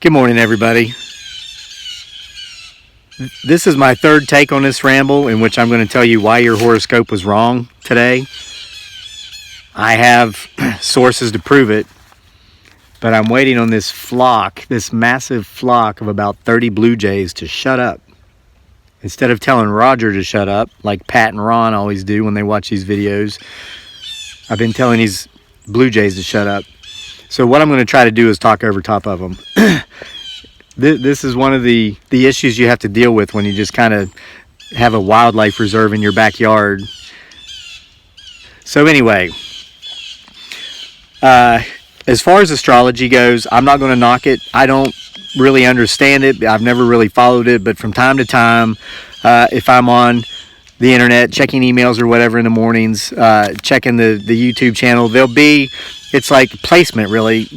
Good morning, everybody. This is my third take on this ramble in which I'm going to tell you why your horoscope was wrong today. I have sources to prove it, but I'm waiting on this flock, this massive flock of about 30 blue jays to shut up. Instead of telling Roger to shut up, like Pat and Ron always do when they watch these videos, I've been telling these blue jays to shut up. So what I'm going to try to do is talk over top of them. This is one of the issues you have to deal with when you just kind of have a wildlife reserve in your backyard. So anyway, as far as astrology goes, I'm not going to knock it. I don't really understand it. I've never really followed it, but from time to time, if I'm on the internet checking emails or whatever in the mornings, checking the YouTube channel, it's like placement really.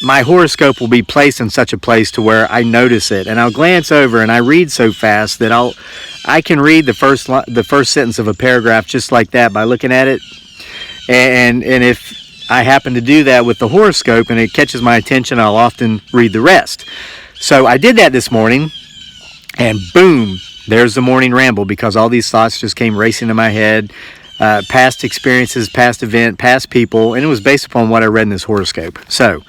My horoscope will be placed in such a place to where I notice it, and I'll glance over and I read so fast that I can read the first sentence of a paragraph just like that by looking at it. And if I happen to do that with the horoscope and it catches my attention, I'll often read the rest. So I did that this morning, and boom, there's the morning ramble, because all these thoughts just came racing in my head. Past experiences, past event, past people, and it was based upon what I read in this horoscope. So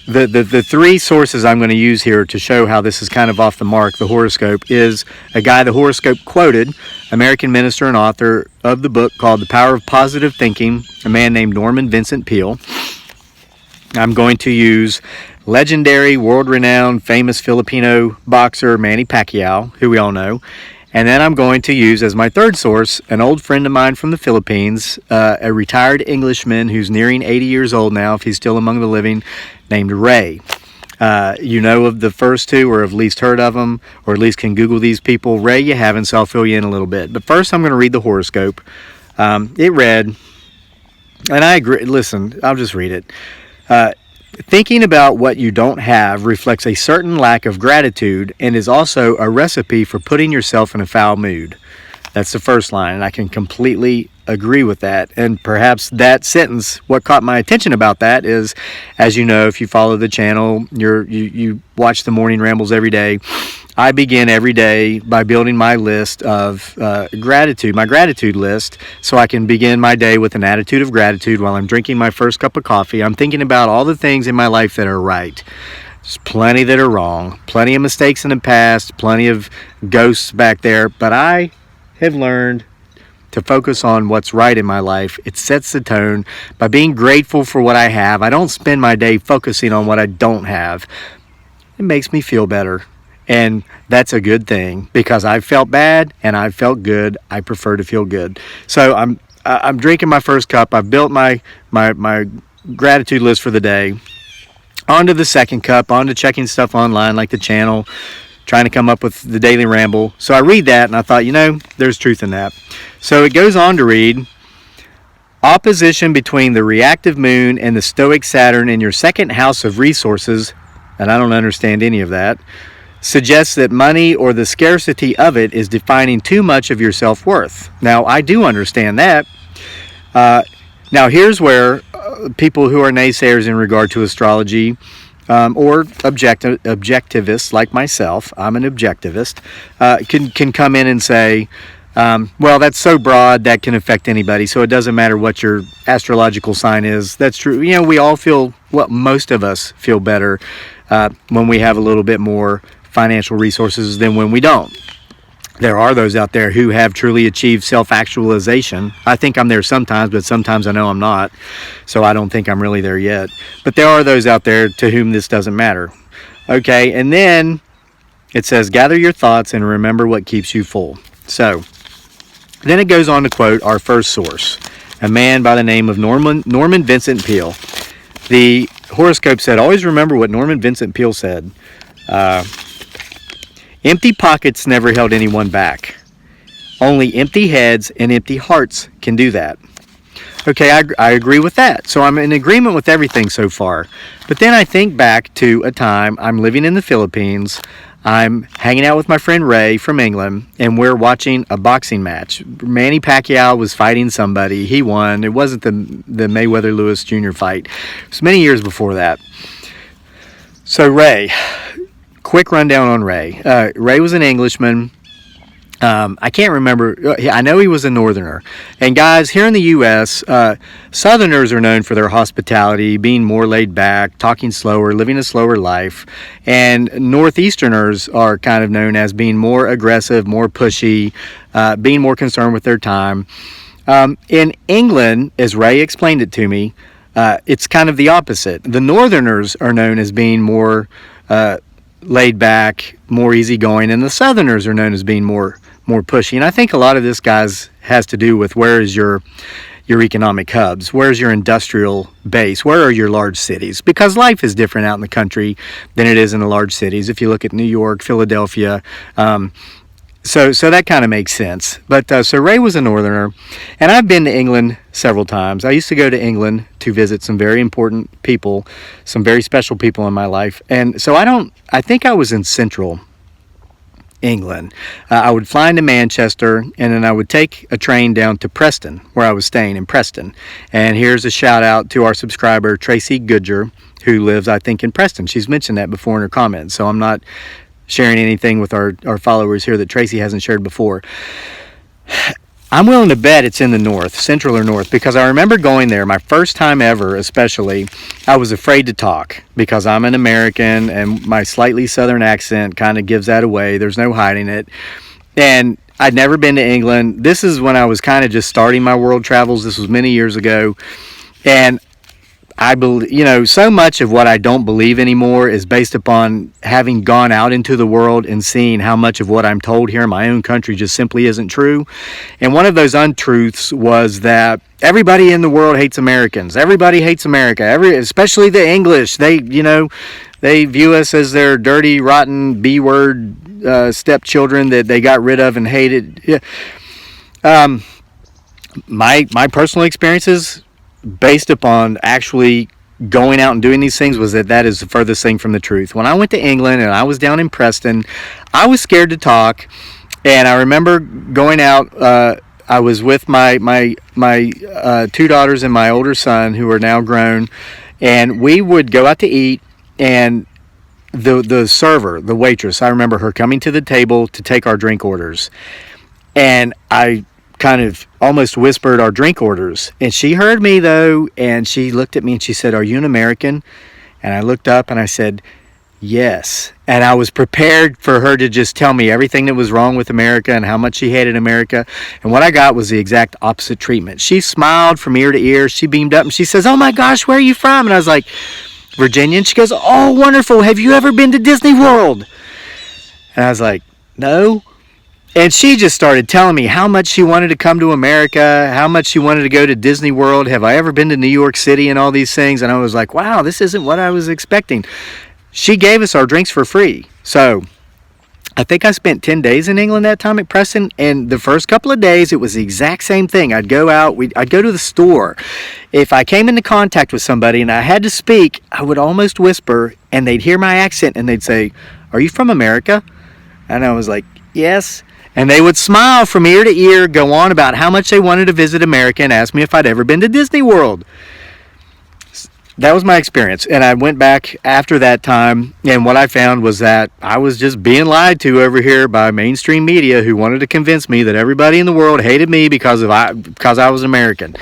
the three sources I'm going to use here to show how this is kind of off the mark, the horoscope, is a guy the horoscope quoted, American minister and author of the book called The Power of Positive Thinking, a man named Norman Vincent Peale. I'm going to use legendary, world-renowned, famous Filipino boxer Manny Pacquiao, who we all know. And then I'm going to use as my third source an old friend of mine from the Philippines, a retired Englishman who's nearing 80 years old now, if he's still among the living, named Ray. You know of the first two, or have at least heard of them, or at least can Google these people. Ray, you haven't, so I'll fill you in a little bit. But first I'm going to read the horoscope. It read, and I agree, listen, I'll just read it. Thinking about what you don't have reflects a certain lack of gratitude and is also a recipe for putting yourself in a foul mood. That's the first line, and I can completely agree with that. And perhaps that sentence, what caught my attention about that is, as you know, if you follow the channel, you watch the morning rambles every day. I begin every day by building my list of gratitude, my gratitude list, so I can begin my day with an attitude of gratitude while I'm drinking my first cup of coffee. I'm thinking about all the things in my life that are right. There's plenty that are wrong, plenty of mistakes in the past, plenty of ghosts back there, but I have learned to focus on what's right in my life. It sets the tone. By being grateful for what I have, I don't spend my day focusing on what I don't have. It makes me feel better. And that's a good thing, because I've felt bad and I've felt good. I prefer to feel good. So I'm drinking my first cup. I've built my gratitude list for the day. On to the second cup, on to checking stuff online like the channel, trying to come up with the daily ramble. So I read that and I thought, there's truth in that. So it goes on to read, opposition between the reactive moon and the stoic Saturn in your second house of resources, and I don't understand any of that, suggests that money or the scarcity of it is defining too much of your self-worth. Now, I do understand that. Now, here's where people who are naysayers in regard to astrology, or objectivists like myself, I'm an objectivist, can come in and say, well, that's so broad that can affect anybody, so it doesn't matter what your astrological sign is. That's true. We all most of us feel better when we have a little bit more financial resources than when we don't. There are those out there who have truly achieved self-actualization. I think I'm there sometimes, but sometimes I know I'm not. So I don't think I'm really there yet. But there are those out there to whom this doesn't matter. Okay, and then it says, gather your thoughts and remember what keeps you full. So then it goes on to quote our first source, a man by the name of Norman Vincent Peale. The horoscope said, always remember what Norman Vincent Peale said. Empty pockets never held anyone back. Only empty heads and empty hearts can do that. Okay, I agree with that. So I'm in agreement with everything so far. But then I think back to a time I'm living in the Philippines. I'm hanging out with my friend Ray from England, and we're watching a boxing match. Manny Pacquiao was fighting somebody. He won. It wasn't the Mayweather-Lewis Jr. fight. It was many years before that. So Ray, quick rundown on Ray. Ray was an Englishman. I can't remember. I know he was a Northerner. And guys, here in the U.S., Southerners are known for their hospitality, being more laid back, talking slower, living a slower life. And Northeasterners are kind of known as being more aggressive, more pushy, being more concerned with their time. In England, as Ray explained it to me, it's kind of the opposite. The Northerners are known as being more laid back, more easygoing, and the Southerners are known as being more pushy. And I think a lot of this, guys, has to do with where is your economic hubs, where's your industrial base, where are your large cities? Because life is different out in the country than it is in the large cities. If you look at New York, Philadelphia, so that kind of makes sense. But so Ray was a Northerner, and I've been to England several times. I used to go to England to visit some very important people, some very special people in my life. And so I think I was in central England. I would fly into Manchester, and then I would take a train down to Preston, where I was staying in Preston. And here's a shout out to our subscriber, Tracey Goodger, who lives, I think, in Preston. She's mentioned that before in her comments, so I'm not sharing anything with our followers here that Tracey hasn't shared before. I'm willing to bet it's in the north, central or north, because I remember going there, my first time ever especially, I was afraid to talk because I'm an American and my slightly southern accent kind of gives that away. There's no hiding it. And I'd never been to England. This is when I was kind of just starting my world travels. This was many years ago. And I believe, so much of what I don't believe anymore is based upon having gone out into the world and seeing how much of what I'm told here in my own country just simply isn't true. And one of those untruths was that everybody in the world hates Americans. Everybody hates America. Especially the English. They view us as their dirty, rotten, B-word stepchildren that they got rid of and hated. Yeah. My personal experiences, based upon actually going out and doing these things, was that is the furthest thing from the truth. When I went to England and I was down in Preston, I was scared to talk. And I remember going out, I was with my two daughters and my older son, who are now grown, and we would go out to eat, and the server, the waitress, I remember her coming to the table to take our drink orders. And I kind of almost whispered our drink orders, and she heard me though, and she looked at me and she said, "Are you an American?" And I looked up and I said, "Yes." And I was prepared for her to just tell me everything that was wrong with America and how much she hated America. And what I got was the exact opposite treatment. She smiled from ear to ear. She beamed up and she says, "Oh my gosh, where are you from?" And I was like, "Virginia." And she goes, "Oh, wonderful. Have you ever been to Disney World?" And I was like, "No." And she just started telling me how much she wanted to come to America, how much she wanted to go to Disney World. Have I ever been to New York City and all these things? And I was like, wow, this isn't what I was expecting. She gave us our drinks for free. So I think I spent 10 days in England that time at Preston. And the first couple of days, it was the exact same thing. I'd go out, I'd go to the store. If I came into contact with somebody and I had to speak, I would almost whisper, and they'd hear my accent and they'd say, "Are you from America?" And I was like, "Yes." And they would smile from ear to ear, go on about how much they wanted to visit America, and ask me if I'd ever been to Disney World. That was my experience. And I went back after that time, and what I found was that I was just being lied to over here by mainstream media, who wanted to convince me that everybody in the world hated me because I was American.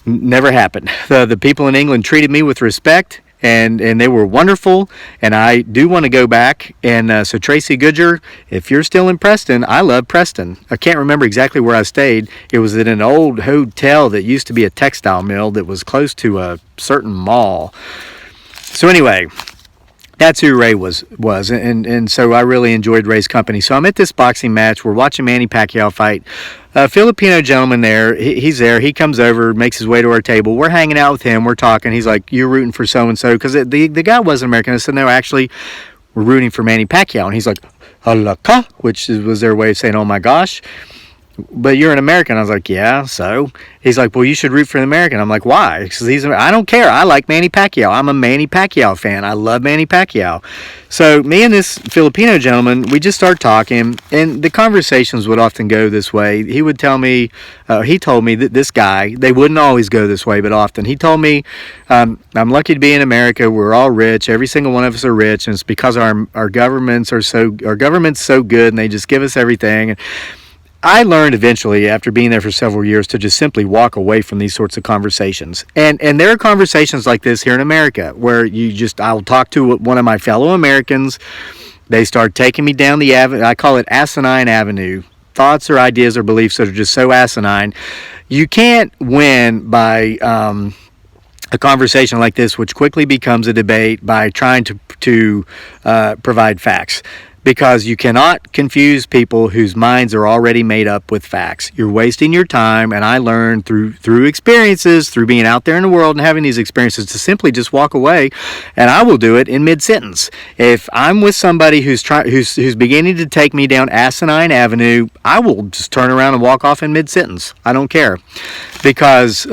Never happened. The people in England treated me with respect, and they were wonderful, and I do want to go back. And so Tracey Goodger, if you're still in Preston, I love Preston. I can't remember exactly where I stayed. It was at an old hotel that used to be a textile mill that was close to a certain mall. So anyway, that's who Ray was. And so I really enjoyed Ray's company. So I'm at this boxing match. We're watching Manny Pacquiao fight. A Filipino gentleman there, he's there. He comes over, makes his way to our table. We're hanging out with him. We're talking. He's like, "You're rooting for so-and-so?" Because the guy wasn't American. I said, "No, actually, we're rooting for Manny Pacquiao." And he's like, "Alaka," which was their way of saying, "Oh my gosh." but you're an American. I was like, yeah, so? He's like, well, you should root for an American. I'm like, why? Because I don't care. I like Manny Pacquiao. I'm a Manny Pacquiao fan. I love Manny Pacquiao. So me and this Filipino gentleman, we just start talking, and the conversations would often go this way. He would tell me, he told me that this guy, they wouldn't always go this way, but often. He told me, I'm lucky to be in America. We're all rich. Every single one of us are rich, and it's because our government's so good, and they just give us everything. I learned eventually, after being there for several years, to just simply walk away from these sorts of conversations. And there are conversations like this here in America where I'll talk to one of my fellow Americans. They start taking me down the avenue. I call it asinine avenue. Thoughts or ideas or beliefs that are just so asinine. You can't win by a conversation like this, which quickly becomes a debate, by trying to provide facts. Because you cannot confuse people whose minds are already made up with facts. You're wasting your time, and I learned through experiences, through being out there in the world and having these experiences, to simply just walk away, and I will do it in mid-sentence. If I'm with somebody who's beginning to take me down asinine avenue, I will just turn around and walk off in mid-sentence. I don't care, because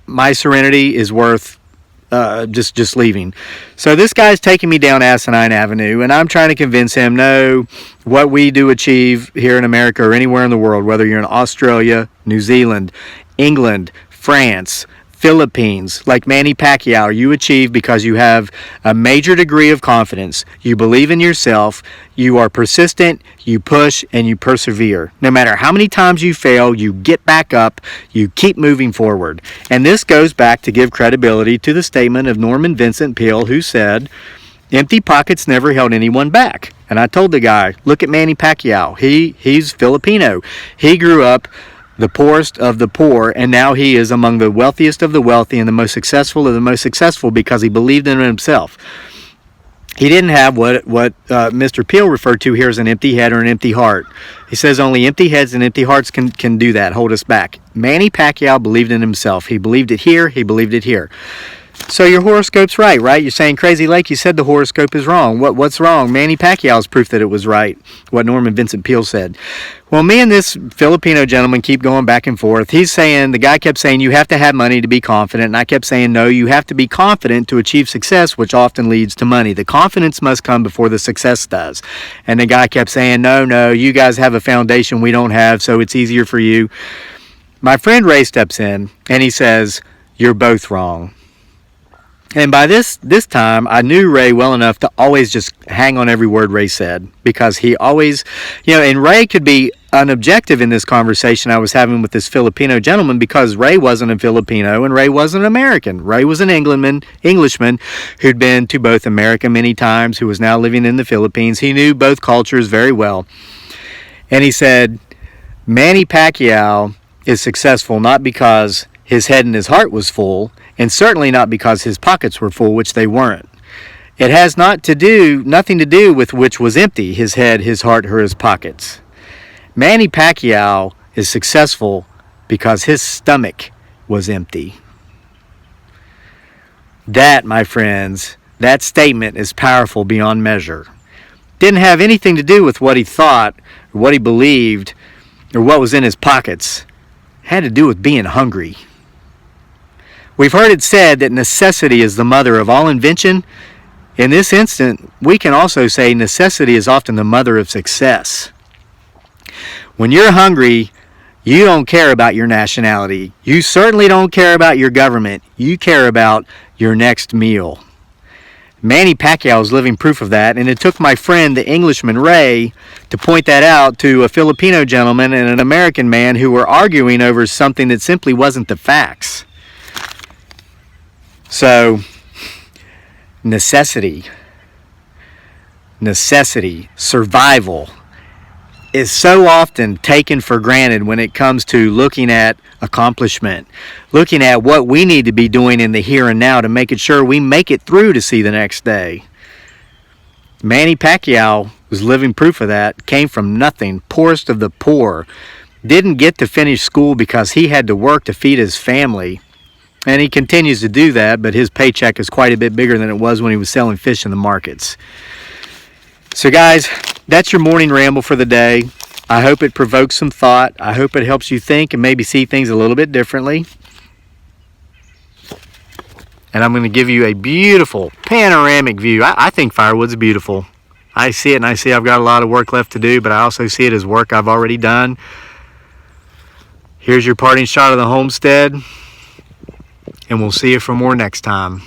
my serenity is worth just leaving. So this guy's taking me down asinine avenue, and I'm trying to convince him, no, what we do achieve here in America or anywhere in the world, whether you're in Australia, New Zealand, England, France, Philippines, like Manny Pacquiao, you achieve because you have a major degree of confidence. You believe in yourself, you are persistent, you push, and you persevere. No matter how many times you fail, you get back up, you keep moving forward. And this goes back to give credibility to the statement of Norman Vincent Peale, who said, empty pockets never held anyone back. And I told the guy, look at Manny Pacquiao. He's Filipino. He grew up the poorest of the poor, and now he is among the wealthiest of the wealthy and the most successful of the most successful because he believed in himself. He didn't have what Mr. Peale referred to here as an empty head or an empty heart. He says only empty heads and empty hearts can do that, hold us back. Manny Pacquiao believed in himself. He believed it here, he believed it here. So your horoscope's right? You're saying, Crazy Lake, you said the horoscope is wrong. What's wrong? Manny Pacquiao's proof that it was right, what Norman Vincent Peale said. Well, me and this Filipino gentleman keep going back and forth. The guy kept saying, you have to have money to be confident. And I kept saying, no, you have to be confident to achieve success, which often leads to money. The confidence must come before the success does. And the guy kept saying, no, you guys have a foundation we don't have, so it's easier for you. My friend Ray steps in, and he says, you're both wrong. And by this time, I knew Ray well enough to always just hang on every word Ray said, because he always, and Ray could be unobjective in this conversation I was having with this Filipino gentleman, because Ray wasn't a Filipino and Ray wasn't an American. Ray was an Englishman who'd been to both America many times, who was now living in the Philippines. He knew both cultures very well. And he said, Manny Pacquiao is successful not because his head and his heart was full, and certainly not because his pockets were full, which they weren't. It has nothing to do with which was empty, his head, his heart, or his pockets. Manny Pacquiao is successful because his stomach was empty. That, my friends, that statement is powerful beyond measure. Didn't have anything to do with what he thought, or what he believed, or what was in his pockets. It had to do with being hungry. We've heard it said that necessity is the mother of all invention. In this instant, we can also say necessity is often the mother of success. When you're hungry, you don't care about your nationality. You certainly don't care about your government. You care about your next meal. Manny Pacquiao is living proof of that, and it took my friend, the Englishman Ray, to point that out to a Filipino gentleman and an American man who were arguing over something that simply wasn't the facts. So, necessity, survival is so often taken for granted when it comes to looking at accomplishment, looking at what we need to be doing in the here and now to make it sure we make it through to see the next day. Manny Pacquiao was living proof of that, came from nothing, poorest of the poor, didn't get to finish school because he had to work to feed his family. And he continues to do that, but his paycheck is quite a bit bigger than it was when he was selling fish in the markets. So guys, that's your morning ramble for the day. I hope it provokes some thought. I hope it helps you think and maybe see things a little bit differently. And I'm going to give you a beautiful panoramic view. I think firewood's beautiful. I see it and I see I've got a lot of work left to do, but I also see it as work I've already done. Here's your parting shot of the homestead, and we'll see you for more next time.